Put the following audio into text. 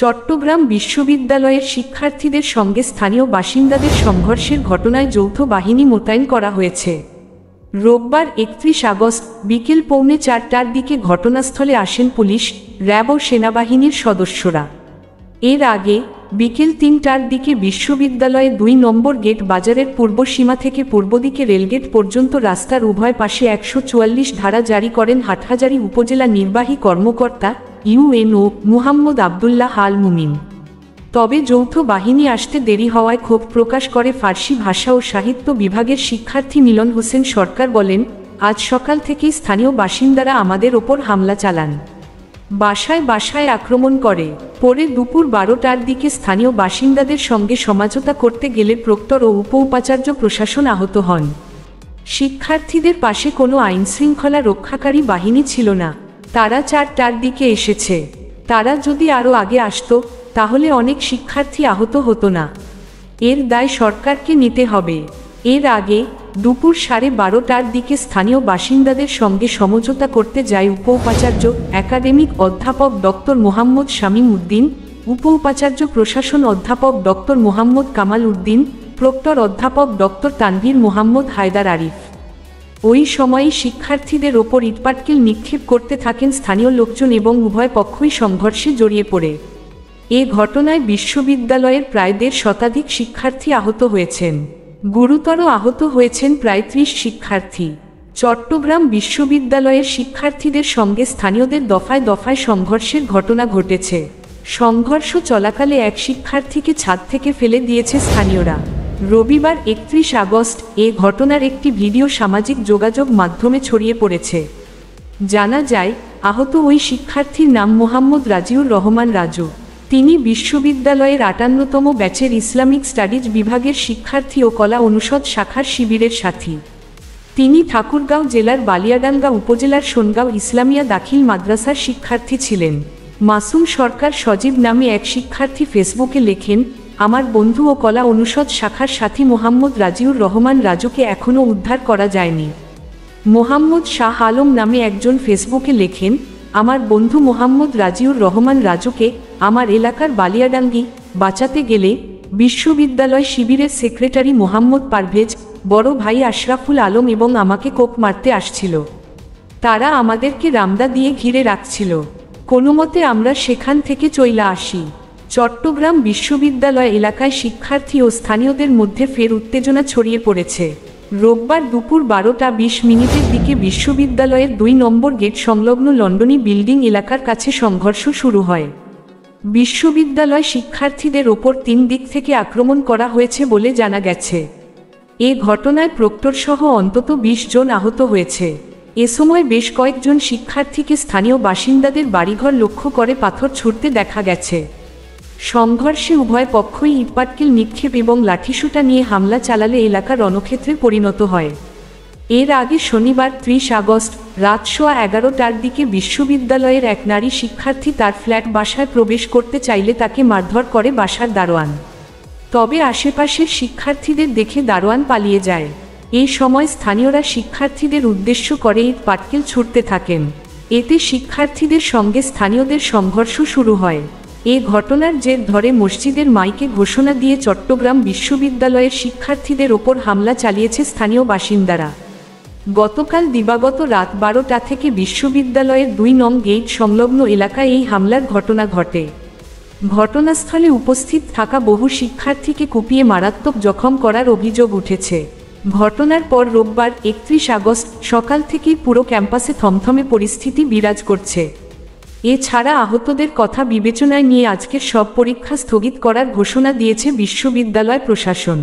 চট্টগ্রাম বিশ্ববিদ্যালয়ের শিক্ষার্থীদের সঙ্গে স্থানীয় বাসিন্দাদের সংঘর্ষের ঘটনায় যৌথ বাহিনী মোতায়েন করা হয়েছে। রোববার 31 আগস্ট বিকেল 3:45টার দিকে ঘটনাস্থলে আসেন পুলিশ, র্যাব ও সেনাবাহিনীর সদস্যরা। এর আগে বিকেল 3টার দিকে বিশ্ববিদ্যালয়ে 2 নম্বর গেট বাজারের পূর্ব সীমা থেকে পূর্বদিকে রেলগেট পর্যন্ত রাস্তার উভয় পাশে 144 ধারা জারি করেন হাটহাজারী উপজেলা নির্বাহী কর্মকর্তা ইউএনও মুহাম্মদ আবদুল্লাহ আল মুমিন। তবে যৌথ বাহিনী আসতে দেরি হওয়ায় ক্ষোভ প্রকাশ করে ফার্সি ভাষা ও সাহিত্য বিভাগের শিক্ষার্থী মিলন হোসেন সরকার বলেন, আজ সকাল থেকেই স্থানীয় বাসিন্দারা আমাদের ওপর হামলা চালান, বাসায় বাসায় আক্রমণ করে। পরে দুপুর 12টার দিকে স্থানীয় বাসিন্দাদের সঙ্গে সমঝোতা করতে গেলে প্রক্টর ও উপ-উপাচার্য প্রশাসন আহত হন। শিক্ষার্থীদের পাশে কোনো আইনশৃঙ্খলা রক্ষাকারী বাহিনী ছিল না। তারা 4টার দিকে এসেছে। তারা যদি আরও আগে আসতো তাহলে অনেক শিক্ষার্থী আহত হতো না। এর দায় সরকারকে নিতে হবে। এর আগে দুপুর 12:30টার দিকে স্থানীয় বাসিন্দাদের সঙ্গে সমঝোতা করতে যায় উপ-উপাচার্য একাডেমিক অধ্যাপক ডক্টর মোহাম্মদ শামীম উদ্দিন, উপ-উপাচার্য প্রশাসন অধ্যাপক ডক্টর মোহাম্মদ কামাল উদ্দিন, প্রক্টর অধ্যাপক ডক্টর তানভীর মোহাম্মদ হায়দার আরিফ। ওই সময়ই শিক্ষার্থীদের ওপর ইটপাটকেল নিক্ষেপ করতে থাকেন স্থানীয় লোকজন এবং উভয় পক্ষই সংঘর্ষে জড়িয়ে পড়ে। এ ঘটনায় বিশ্ববিদ্যালয়ের প্রায় 1.5 শতাধিক শিক্ষার্থী আহত হয়েছেন। গুরুতর আহত হয়েছেন প্রায় 30 শিক্ষার্থী। চট্টগ্রাম বিশ্ববিদ্যালয়ের শিক্ষার্থীদের সঙ্গে স্থানীয়দের দফায় দফায় সংঘর্ষের ঘটনা ঘটেছে। সংঘর্ষ চলাকালে এক শিক্ষার্থীকে ছাদ থেকে ফেলে দিয়েছে স্থানীয়রা। রবিবার 31 আগস্ট এ ঘটনার একটি ভিডিও সামাজিক যোগাযোগ মাধ্যমে ছড়িয়ে পড়েছে। জানা যায়, আহত ওই শিক্ষার্থীর নাম মোহাম্মদ রাজিউর রহমান রাজু। তিনি বিশ্ববিদ্যালয়ের 58তম ব্যাচের ইসলামিক স্টাডিজ বিভাগের শিক্ষার্থী ও কলা অনুষদ শাখার শিবিরের সাথী। তিনি ঠাকুরগাঁও জেলার বালিয়াডাঙ্গা উপজেলার সোনগাঁও ইসলামিয়া দাখিল মাদ্রাসার শিক্ষার্থী ছিলেন। মাসুম সরকার সজীব নামে এক শিক্ষার্থী ফেসবুকে লেখেন, আমার বন্ধু ও কলা অনুষদ শাখার সাথী মোহাম্মদ রাজিউর রহমান রাজুকে এখনও উদ্ধার করা যায়নি। মোহাম্মদ শাহ আলম নামে একজন ফেসবুকে লেখেন, আমার বন্ধু মোহাম্মদ রাজিউর রহমান রাজুকে আমার এলাকার বালিয়াডাঙ্গি বাঁচাতে গেলে বিশ্ববিদ্যালয় শিবিরের সেক্রেটারি মোহাম্মদ পারভেজ, বড় ভাই আশরাফুল আলম এবং আমাকে কোপ মারতে আসছিল। তারা আমাদেরকে রামদা দিয়ে ঘিরে রাখছিল। কোনোমতে আমরা সেখান থেকে চইলা আসি। চট্টগ্রাম বিশ্ববিদ্যালয় এলাকায় শিক্ষার্থী ও স্থানীয়দের মধ্যে ফের উত্তেজনা ছড়িয়ে পড়েছে। রোববার দুপুর 12:20 দিকে বিশ্ববিদ্যালয়ের 2 নম্বর গেট সংলগ্ন লন্ডনী বিল্ডিং এলাকার কাছে সংঘর্ষ শুরু হয়। বিশ্ববিদ্যালয় শিক্ষার্থীদের ওপর 3 দিক থেকে আক্রমণ করা হয়েছে বলে জানা গেছে। এ ঘটনায় প্রক্টরসহ অন্তত 20 জন আহত হয়েছে। এ সময় বেশ কয়েকজন শিক্ষার্থীকে স্থানীয় বাসিন্দাদের বাড়িঘর লক্ষ্য করে পাথর ছুঁড়তে দেখা গেছে। সংঘর্ষে উভয় পক্ষই ইটপাটকেল নিক্ষেপ এবং লাঠিসোঁটা নিয়ে হামলা চালালে এলাকা রণক্ষেত্রে পরিণত হয়। এর আগে শনিবার 30 আগস্ট রাত 11:15টার দিকে বিশ্ববিদ্যালয়ের এক নারী শিক্ষার্থী তার ফ্ল্যাট বাসায় প্রবেশ করতে চাইলে তাকে মারধর করে বাসার দারোয়ান। তবে আশেপাশের শিক্ষার্থীদের দেখে দারোয়ান পালিয়ে যায়। এই সময় স্থানীয়রা শিক্ষার্থীদের উদ্দেশ্য করে ইটপাটকেল ছুঁড়তে থাকেন। এতে শিক্ষার্থীদের সঙ্গে স্থানীয়দের সংঘর্ষ শুরু হয়। এ ঘটনার জের ধরে মসজিদের মাইকে ঘোষণা দিয়ে চট্টগ্রাম বিশ্ববিদ্যালয়ের শিক্ষার্থীদের ওপর হামলা চালিয়েছে স্থানীয় বাসিন্দারা। গতকাল দিবাগত রাত 12টা থেকে বিশ্ববিদ্যালয়ের 2 নং গেট সংলগ্ন এলাকায় এই হামলার ঘটনা ঘটে। ঘটনাস্থলে উপস্থিত থাকা বহু শিক্ষার্থীকে কুপিয়ে মারাত্মক জখম করার অভিযোগ উঠেছে। ঘটনার পর রোববার 31 আগস্ট সকাল থেকেই পুরো ক্যাম্পাসে থমথমে পরিস্থিতি বিরাজ করছে। এছাড়া আহতদের কথা বিবেচনায় নিয়ে আজকের সব পরীক্ষা স্থগিত করার ঘোষণা দিয়েছে বিশ্ববিদ্যালয় প্রশাসন।